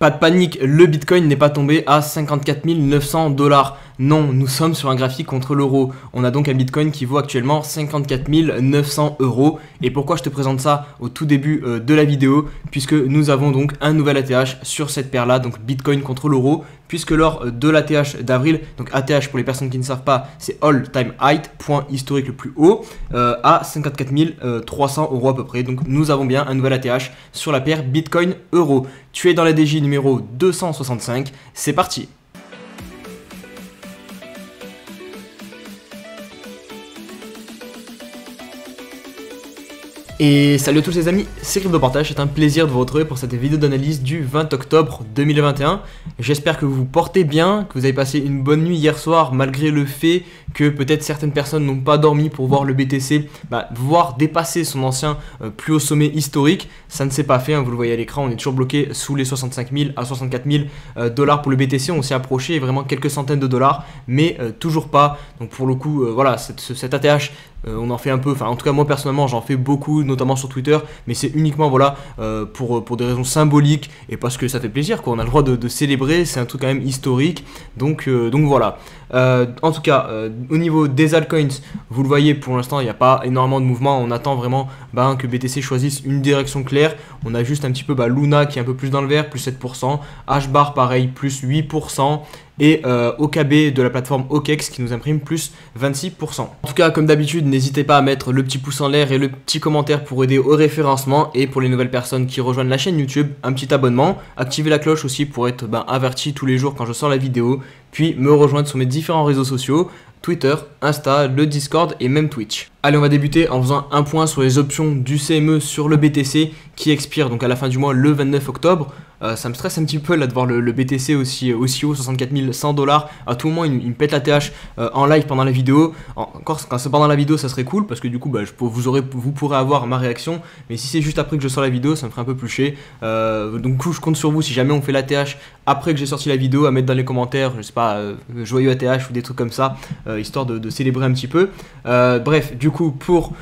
Pas de panique, le Bitcoin n'est pas tombé à 54 900 $. Non, nous sommes sur un graphique contre l'euro. On a donc un Bitcoin qui vaut actuellement 54 900 €. Et pourquoi je te présente ça au tout début de la vidéo? Puisque nous avons donc un nouvel ATH sur cette paire là, donc Bitcoin contre l'euro. Puisque lors de l'ATH d'avril, donc ATH pour les personnes qui ne savent pas, c'est All Time High, point historique le plus haut, à 54 300 € à peu près. Donc nous avons bien un nouvel ATH sur la paire Bitcoin euro. Tu es dans la DJ numéro 265, c'est parti. Et salut à tous les amis, c'est CryptoPartage, c'est un plaisir de vous retrouver pour cette vidéo d'analyse du 20 octobre 2021. J'espère que vous vous portez bien, que vous avez passé une bonne nuit hier soir malgré le fait que peut-être certaines personnes n'ont pas dormi pour voir le BTC voir dépasser son ancien plus haut sommet historique. Ça ne s'est pas fait, hein, vous le voyez à l'écran, on est toujours bloqué sous les 65 000 à 64 000 $ pour le BTC. On s'est approché vraiment quelques centaines de dollars, mais toujours pas. Donc pour le coup, voilà, cet ATH, on en fait un peu, enfin en tout cas moi personnellement j'en fais beaucoup, notamment sur Twitter, mais c'est uniquement voilà pour des raisons symboliques et parce que ça fait plaisir quoi. On a le droit de célébrer, c'est un truc quand même historique, donc voilà. En tout cas au niveau des altcoins, vous le voyez, pour l'instant il n'y a pas énormément de mouvement. On attend vraiment que BTC choisisse une direction claire. On a juste un petit peu Luna qui est un peu plus dans le vert, plus 7%, HBAR pareil, plus 8%, et OKB de la plateforme OKEX qui nous imprime plus 26%. En tout cas, comme d'habitude, n'hésitez pas à mettre le petit pouce en l'air et le petit commentaire pour aider au référencement, et pour les nouvelles personnes qui rejoignent la chaîne YouTube, un petit abonnement, activez la cloche aussi pour être averti tous les jours quand je sors la vidéo, puis me rejoindre sur mes différents réseaux sociaux, Twitter, Insta, le Discord et même Twitch. Allez, on va débuter en faisant un point sur les options du CME sur le BTC qui expire donc à la fin du mois le 29 octobre. Ça me stresse un petit peu là de voir le BTC aussi haut, 64 100 $. À tout moment, il me pète la TH en live pendant la vidéo. Encore quand c'est pendant la vidéo, ça serait cool parce que du coup, vous pourrez avoir ma réaction. Mais si c'est juste après que je sors la vidéo, ça me ferait un peu plus chier. Donc du coup, je compte sur vous si jamais on fait la TH après que j'ai sorti la vidéo, à mettre dans les commentaires, je sais pas, joyeux ATH ou des trucs comme ça, histoire de célébrer un petit peu. Bref, du coup, pour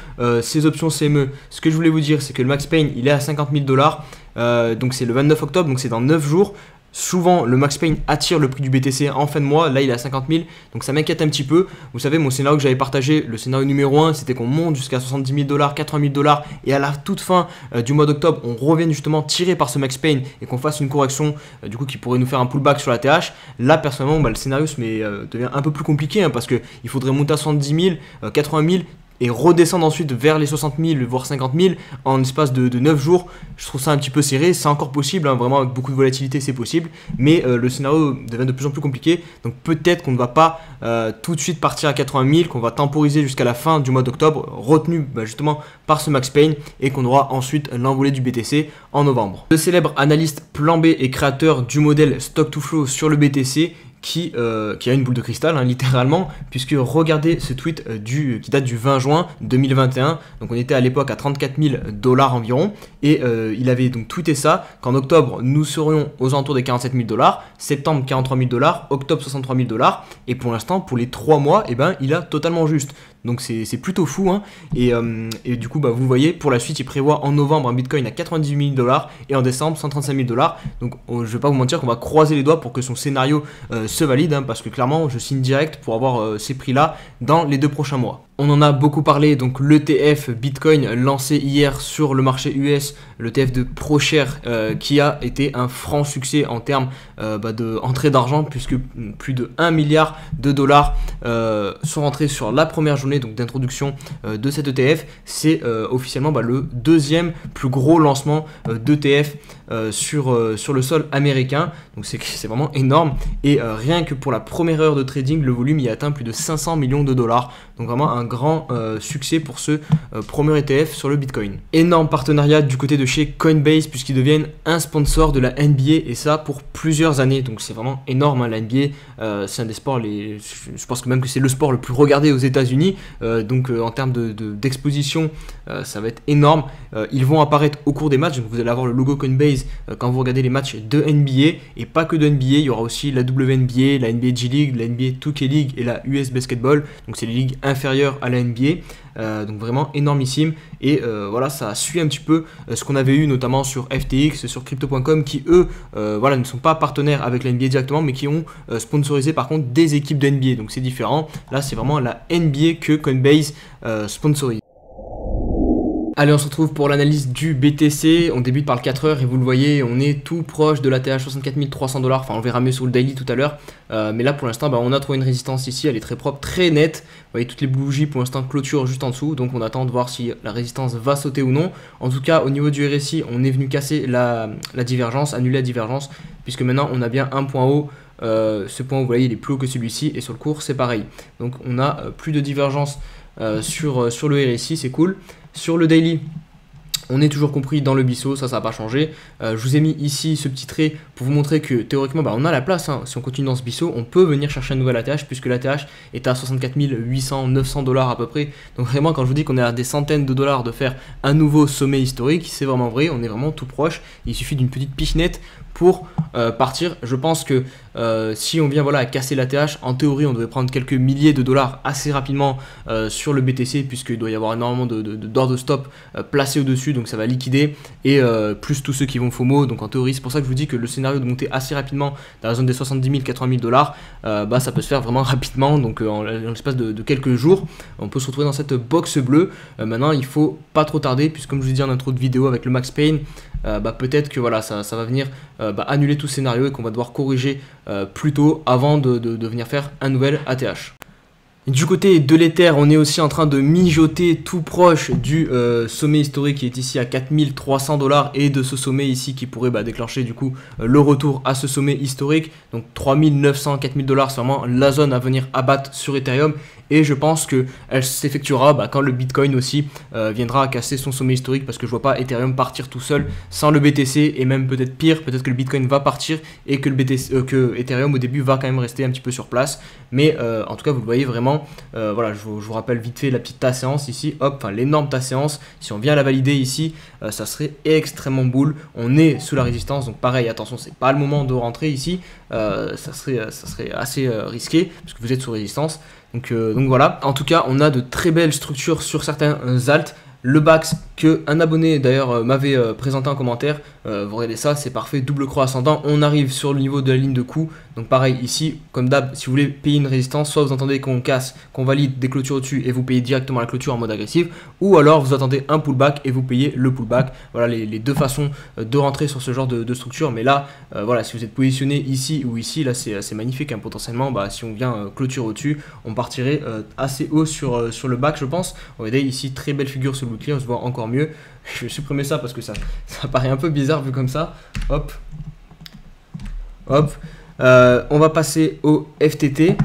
ces options CME, ce que je voulais vous dire, c'est que le Max Pain, il est à 50 000 $. Donc c'est le 29 octobre, donc c'est dans 9 jours. Souvent le Max Pain attire le prix du BTC en fin de mois, là il est à 50 000, donc ça m'inquiète un petit peu. Vous savez, mon scénario que j'avais partagé, le scénario numéro 1, c'était qu'on monte jusqu'à 70 000 $, 80 000 $, et à la toute fin du mois d'octobre, on revienne justement tiré par ce Max Pain et qu'on fasse une correction du coup qui pourrait nous faire un pullback sur la TH. Là personnellement, le scénario devient un peu plus compliqué, hein, parce qu'il faudrait monter à 70 000, 80 000, et redescendre ensuite vers les 60 000 voire 50 000 en espace de 9 jours. Je trouve ça un petit peu serré. C'est encore possible, hein, vraiment avec beaucoup de volatilité c'est possible, mais le scénario devient de plus en plus compliqué. Donc peut-être qu'on ne va pas tout de suite partir à 80 000, qu'on va temporiser jusqu'à la fin du mois d'octobre, retenu justement par ce Max Pain, et qu'on aura ensuite l'envolée du BTC en novembre. Le célèbre analyste Plan B et créateur du modèle Stock to Flow sur le BTC qui a une boule de cristal, hein, littéralement, puisque regardez ce tweet qui date du 20 juin 2021, donc on était à l'époque à 34 000 $ environ, et il avait donc tweeté ça, qu'en octobre nous serions aux alentours des 47 000 $, septembre 43 000 $, octobre 63 000 $, et pour l'instant pour les 3 mois, il a totalement juste. Donc c'est plutôt fou, hein. Et du coup vous voyez, pour la suite il prévoit en novembre un Bitcoin à 98 000 $ et en décembre 135 000 $. Donc je vais pas vous mentir qu'on va croiser les doigts pour que son scénario se valide, hein, parce que clairement je signe direct pour avoir ces prix là dans les 2 prochains mois. On en a beaucoup parlé, donc l'ETF Bitcoin lancé hier sur le marché US, l'ETF de ProShare qui a été un franc succès en termes d'entrée d'argent, puisque plus de 1 milliard de dollars sont rentrés sur la première journée donc d'introduction de cet ETF. C'est officiellement le deuxième plus gros lancement d'ETF sur le sol américain, donc c'est vraiment énorme, et rien que pour la première heure de trading, le volume y atteint plus de 500 millions de dollars, donc vraiment un grand succès pour ce premier ETF sur le Bitcoin. Énorme partenariat du côté de chez Coinbase, puisqu'ils deviennent un sponsor de la NBA, et ça pour plusieurs années, donc c'est vraiment énorme, hein, la NBA, c'est un des sports, je pense que même que c'est le sport le plus regardé aux États-Unis, donc en termes d'exposition, ça va être énorme. Ils vont apparaître au cours des matchs, donc vous allez avoir le logo Coinbase quand vous regardez les matchs de NBA, et pas que de NBA, il y aura aussi la WNBA, la NBA G League, la NBA 2K League et la US Basketball, donc c'est les ligues inférieures à la NBA, donc vraiment énormissime. Et voilà, ça suit un petit peu ce qu'on avait eu notamment sur FTX, sur Crypto.com, qui eux voilà, ne sont pas partenaires avec la NBA directement, mais qui ont sponsorisé par contre des équipes de NBA, donc c'est différent. Là c'est vraiment la NBA que Coinbase sponsorise. Allez, on se retrouve pour l'analyse du BTC. On débute par le 4 heures et vous le voyez, on est tout proche de l'ATH 64 300 $. Enfin, on verra mieux sur le daily tout à l'heure. Mais là, pour l'instant, on a trouvé une résistance ici. Elle est très propre, très nette. Vous voyez, toutes les bougies pour l'instant clôturent juste en dessous. Donc, on attend de voir si la résistance va sauter ou non. En tout cas, au niveau du RSI, on est venu casser la divergence, annuler la divergence. Puisque maintenant, on a bien un point haut. Ce point, vous voyez, il est plus haut que celui-ci. Et sur le cours, c'est pareil. Donc, on a plus de divergence sur le RSI. C'est cool. Sur le daily, on est toujours compris dans le BISO, ça n'a pas changé. Je vous ai mis ici ce petit trait pour vous montrer que théoriquement on a la place, hein. Si on continue dans ce BISO, on peut venir chercher un nouvel ATH puisque l'ATH est à 64 800, 900 $ à peu près. Donc vraiment, quand je vous dis qu'on est à des centaines de dollars de faire un nouveau sommet historique, c'est vraiment vrai, on est vraiment tout proche. Il suffit d'une petite pichenette pour partir. Je pense que si on vient à casser l'ATH, en théorie on devrait prendre quelques milliers de dollars assez rapidement sur le BTC, puisqu'il doit y avoir énormément d'ordres de stop placés au-dessus, donc ça va liquider, et plus tous ceux qui vont FOMO. Donc en théorie, c'est pour ça que je vous dis que le scénario de monter assez rapidement dans la zone des 70 000, 80 000 $, ça peut se faire vraiment rapidement. Donc en l'espace de quelques jours, on peut se retrouver dans cette box bleue. Maintenant, il faut pas trop tarder, puisque comme je vous ai dit en intro de vidéo avec le Max Pain, peut-être que voilà, ça va venir annuler tout ce scénario et qu'on va devoir corriger plus tôt avant de venir faire un nouvel ATH. Du côté de l'Ether, on est aussi en train de mijoter tout proche du sommet historique qui est ici à 4300 $ et de ce sommet ici qui pourrait déclencher du coup le retour à ce sommet historique. Donc 3900, 4000 $, c'est vraiment la zone à venir abattre sur Ethereum. Et je pense qu'elle s'effectuera quand le Bitcoin aussi viendra casser son sommet historique, parce que je vois pas Ethereum partir tout seul sans le BTC, et même peut-être pire, peut-être que le Bitcoin va partir et que que Ethereum au début va quand même rester un petit peu sur place. Mais en tout cas, vous le voyez vraiment, voilà, je vous rappelle vite fait la petite tas séance ici, hop, enfin l'énorme tas séance. Si on vient la valider ici, ça serait extrêmement bull. On est sous la résistance, donc pareil, attention, c'est pas le moment de rentrer ici, ça serait assez risqué parce que vous êtes sous résistance. Donc voilà, en tout cas on a de très belles structures sur certains alts. Le Bax que un abonné d'ailleurs m'avait présenté en commentaire, vous regardez ça, c'est parfait, double croix ascendant, on arrive sur le niveau de la ligne de coup. Donc pareil ici, comme d'hab, si vous voulez payer une résistance, soit vous entendez qu'on casse, qu'on valide des clôtures au-dessus et vous payez directement la clôture en mode agressif, ou alors vous attendez un pullback et vous payez le pullback. Voilà les deux façons de rentrer sur ce genre de structure. Mais là, voilà, si vous êtes positionné ici ou ici, là c'est magnifique, hein. Potentiellement, si on vient clôture au-dessus, on partirait assez haut sur le back, je pense. Regardez ici, très belle figure sur le bouclier, on se voit encore mieux. Je vais supprimer ça parce que ça paraît un peu bizarre vu comme ça. Hop. Hop. On va passer au FTT.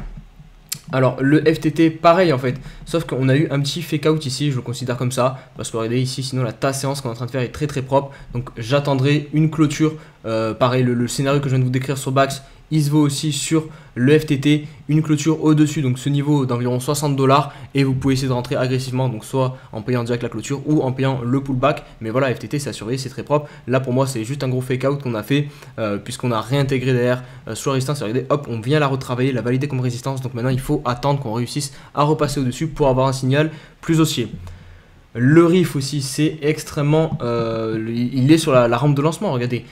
Alors le FTT pareil en fait, sauf qu'on a eu un petit fake out ici, je le considère comme ça, parce que regardez ici, sinon la tasse séance qu'on est en train de faire est très propre. Donc j'attendrai une clôture, pareil le scénario que je viens de vous décrire sur Bax, il se vaut aussi sur le FTT, une clôture au-dessus, donc ce niveau d'environ 60 $, et vous pouvez essayer de rentrer agressivement, donc soit en payant direct la clôture ou en payant le pullback. Mais voilà, FTT c'est à surveiller, c'est très propre. Là pour moi c'est juste un gros fake out qu'on a fait, puisqu'on a réintégré derrière sur la résistance. Regardez, hop, on vient la retravailler, la valider comme résistance. Donc maintenant il faut attendre qu'on réussisse à repasser au-dessus pour avoir un signal plus haussier. Le riff aussi, c'est extrêmement, il est sur la rampe de lancement, regardez,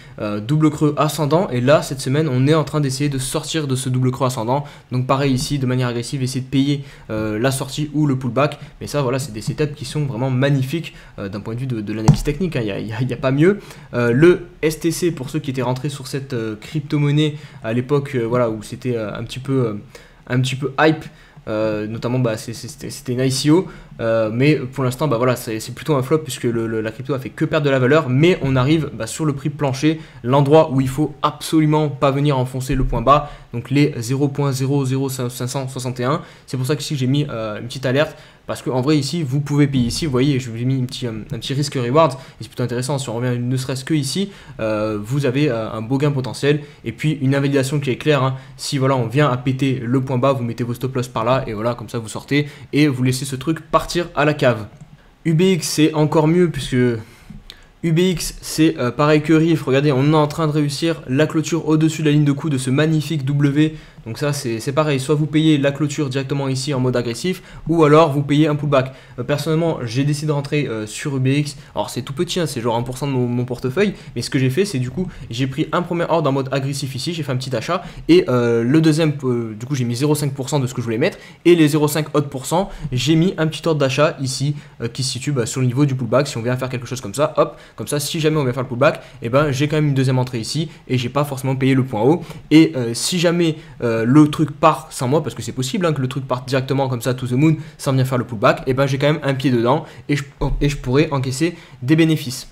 double creux ascendant, et là cette semaine on est en train d'essayer de sortir de ce double creux ascendant. Donc pareil ici, de manière agressive, essayer de payer la sortie ou le pullback. Mais ça voilà, c'est des setups qui sont vraiment magnifiques d'un point de vue de l'analyse technique, hein. Il n'y a pas mieux. Le STC, pour ceux qui étaient rentrés sur cette crypto-monnaie à l'époque, voilà, où c'était un petit peu hype. Notamment c'était une ICO, mais pour l'instant voilà, c'est plutôt un flop puisque la crypto a fait que perdre de la valeur. Mais on arrive sur le prix plancher, l'endroit où il faut absolument pas venir enfoncer le point bas. donc les 0.00561. C'est pour ça que ici j'ai mis une petite alerte, parce qu'en vrai ici vous pouvez payer. Ici vous voyez, je vous ai mis un petit risque reward, et c'est plutôt intéressant. Si on revient ne serait-ce que ici, vous avez un beau gain potentiel, et puis une invalidation qui est claire, hein. Si voilà on vient à péter le point bas, vous mettez vos stop loss par là, et voilà, comme ça vous sortez et vous laissez ce truc partir à la cave. UBX c'est encore mieux, puisque UBX c'est pareil que RIF. Regardez, on est en train de réussir la clôture au-dessus de la ligne de coup de ce magnifique W. Donc ça c'est pareil, soit vous payez la clôture directement ici en mode agressif, ou alors vous payez un pullback. Personnellement j'ai décidé de rentrer sur UBX. Alors c'est tout petit, hein, c'est genre 1% de mon portefeuille, mais ce que j'ai fait c'est du coup j'ai pris un premier ordre en mode agressif ici, j'ai fait un petit achat, et le deuxième du coup j'ai mis 0,5% de ce que je voulais mettre, et les 0,5 autres pourcents j'ai mis un petit ordre d'achat ici qui se situe sur le niveau du pullback. Si on vient faire quelque chose comme ça, hop, comme ça si jamais on vient faire le pullback, et ben j'ai quand même une deuxième entrée ici, et j'ai pas forcément payé le point haut. Et si jamais le truc part sans moi, parce que c'est possible hein, que le truc parte directement comme ça to the moon sans bien faire le pullback, et ben j'ai quand même un pied dedans, et je pourrais encaisser des bénéfices.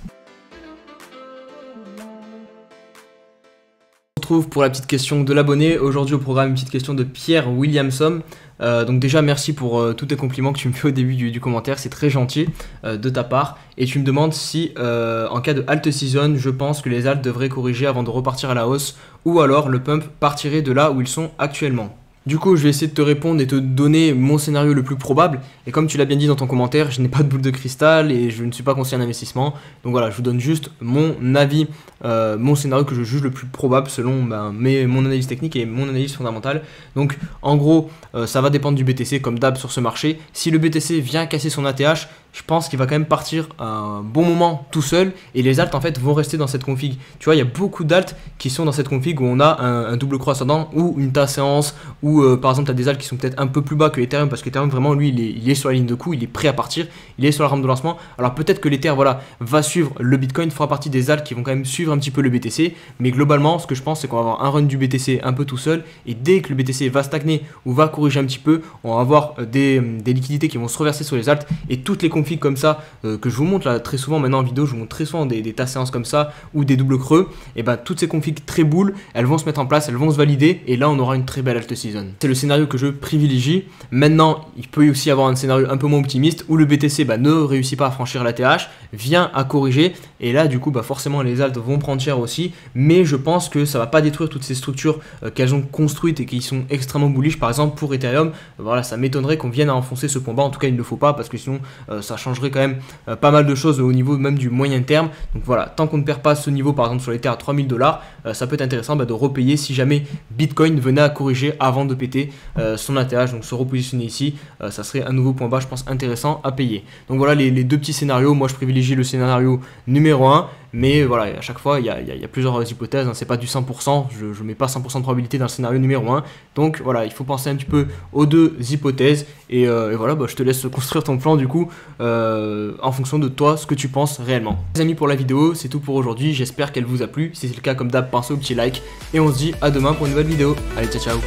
On se retrouve pour la petite question de l'abonné. Aujourd'hui au programme une petite question de Pierre Williamson. Donc déjà merci pour tous tes compliments que tu me fais au début du commentaire, c'est très gentil de ta part. Et tu me demandes si en cas de alt season, je pense que les alts devraient corriger avant de repartir à la hausse, ou alors le pump partirait de là où ils sont actuellement. Du coup, je vais essayer de te répondre et te donner mon scénario le plus probable. Et comme tu l'as bien dit dans ton commentaire, je n'ai pas de boule de cristal et je ne suis pas conseiller en investissement. Donc voilà, je vous donne juste mon avis, mon scénario que je juge le plus probable selon mon analyse technique et mon analyse fondamentale. Donc en gros, ça va dépendre du BTC comme d'hab sur ce marché. Si le BTC vient casser son ATH, je pense qu'il va quand même partir un bon moment tout seul, et les alts en fait vont rester dans cette config. Tu vois, il y a beaucoup d'alts qui sont dans cette config où on a un double croix ascendant ou une tas séance, ou par exemple tu as des alts qui sont peut-être un peu plus bas que l'Ethereum, parce que l'Ethereum vraiment lui il est sur la ligne de coup, il est prêt à partir, il est sur la rampe de lancement. Alors peut-être que l'Ether voilà va suivre le Bitcoin, fera partie des alts qui vont quand même suivre un petit peu le BTC, mais globalement ce que je pense c'est qu'on va avoir un run du BTC un peu tout seul, et dès que le BTC va stagner ou va corriger un petit peu, on va avoir des liquidités qui vont se reverser sur les alts, et toutes les config comme ça que je vous montre là très souvent maintenant en vidéo, je vous montre très souvent des tas séances comme ça ou des doubles creux, et ben toutes ces configs très boules elles vont se mettre en place, elles vont se valider, et là on aura une très belle alt season. C'est le scénario que je privilégie. Maintenant il peut aussi avoir un scénario un peu moins optimiste où le BTC ne réussit pas à franchir la TH, vient à corriger, et là du coup forcément les alts vont prendre cher aussi, mais je pense que ça va pas détruire toutes ces structures qu'elles ont construites et qui sont extrêmement bullish. Par exemple pour Ethereum, voilà, ça m'étonnerait qu'on vienne à enfoncer ce point bas, en tout cas il ne faut pas, parce que sinon ça changerait quand même pas mal de choses au niveau même du moyen terme. Donc voilà, tant qu'on ne perd pas ce niveau par exemple sur l'Ether à 3000 $, ça peut être intéressant de repayer si jamais Bitcoin venait à corriger avant de péter son ATH, donc se repositionner ici, ça serait un nouveau point bas je pense intéressant à payer. Donc voilà les deux petits scénarios. Moi je privilégie le scénario numéro 1, mais voilà, à chaque fois il y a plusieurs hypothèses, hein, c'est pas du 100%, je mets pas 100% de probabilité dans le scénario numéro 1, donc voilà, il faut penser un petit peu aux deux hypothèses, et voilà, je te laisse construire ton plan du coup en fonction de toi, ce que tu penses réellement. Les amis, pour la vidéo c'est tout pour aujourd'hui, j'espère qu'elle vous a plu. Si c'est le cas, comme d'hab, pensez au petit like, et on se dit à demain pour une nouvelle vidéo. Allez, ciao ciao.